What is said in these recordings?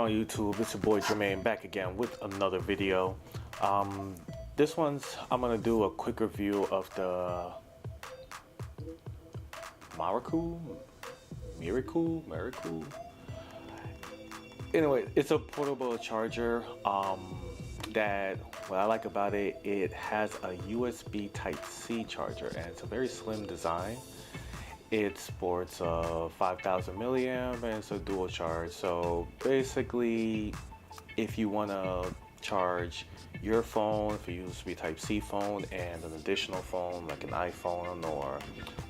on YouTube? It's your boy Jermaine back again with another video. This one's I'm gonna do a quick review of the Miraku. Anyway, it's a portable charger. That what I like about it, it has a USB Type-C charger, and it's a very slim design. It sports a 5,000 milliamp and it's a dual charge. So basically, if you want to charge your phone, if you USB Type-C phone and an additional phone like an iPhone or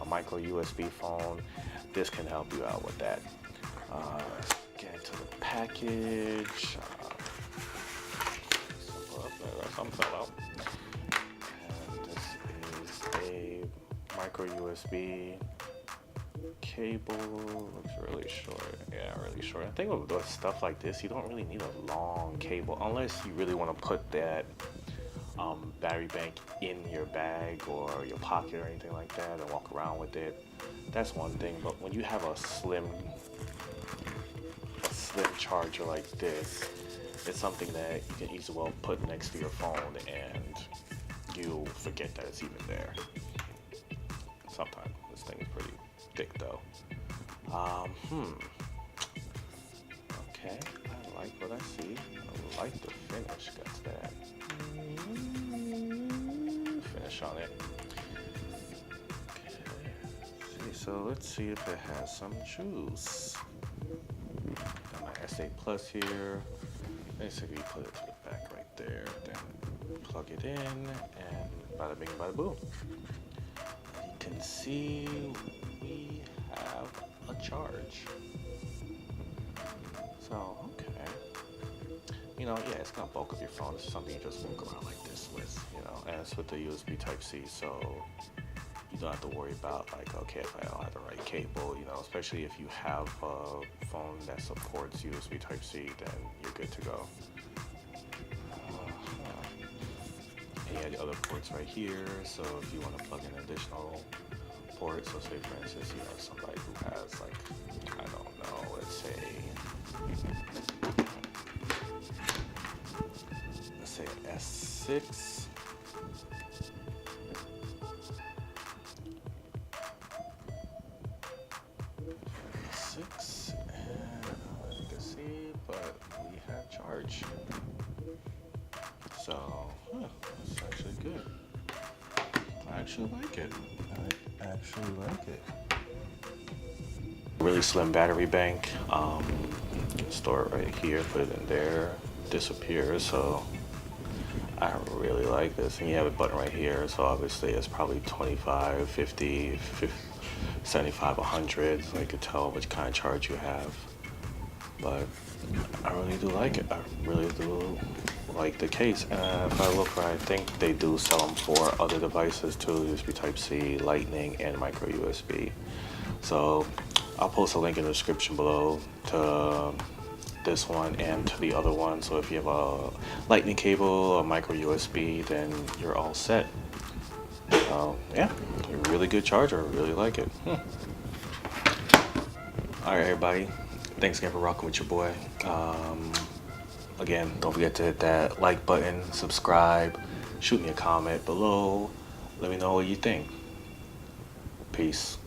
a micro USB phone, this can help you out with that. Let's get into the package. Some fell out. And this is a micro USB cable. Looks really short. Yeah, really short. I think with stuff like this, you don't really need a long cable unless you really want to put that battery bank in your bag or your pocket or anything like that and walk around with it. That's one thing. But when you have a slim charger like this, it's something that you can easily well put next to your phone and you'll forget that it's even there. Sometimes this thing is pretty thick though. Okay, I like what I see. I like the finish. Got that finish on it. Okay, so let's see if it has some juice. Got my S8 Plus here. Basically, put it to the back right there, then plug it in, and bada bing, bada boom. You can see we have a charge. So, okay. You know, yeah, it's not bulk of your phone. It's something you just walk around like this with, you know, and it's with the USB Type-C, so you don't have to worry about, like, okay, if I don't have the right cable, you know, especially if you have a phone that supports USB Type-C, then you're good to go. And you have the other ports right here, so if you want to plug in additional ports, so say for instance, you have somebody who has, like, I don't know, let's say S6. And as you can see, but we have charge. So, that's actually good. I actually like it. Really slim battery bank. Store it right here, put it in there, disappears. So I really like this. And you have a button right here, so obviously it's probably 25, 50, 75, 100, so you can tell which kind of charge you have. But I really do like it. I really do like the case. And if I look right, I think they do sell them for other devices too, USB Type-C, Lightning, and micro USB. So I'll post a link in the description below to this one and to the other one. So if you have a Lightning cable, a micro USB, then you're all set. Yeah, a really good charger. I really like it. Alright, everybody. Thanks again for rocking with your boy. Again, don't forget to hit that like button, subscribe, shoot me a comment below. Let me know what you think. Peace.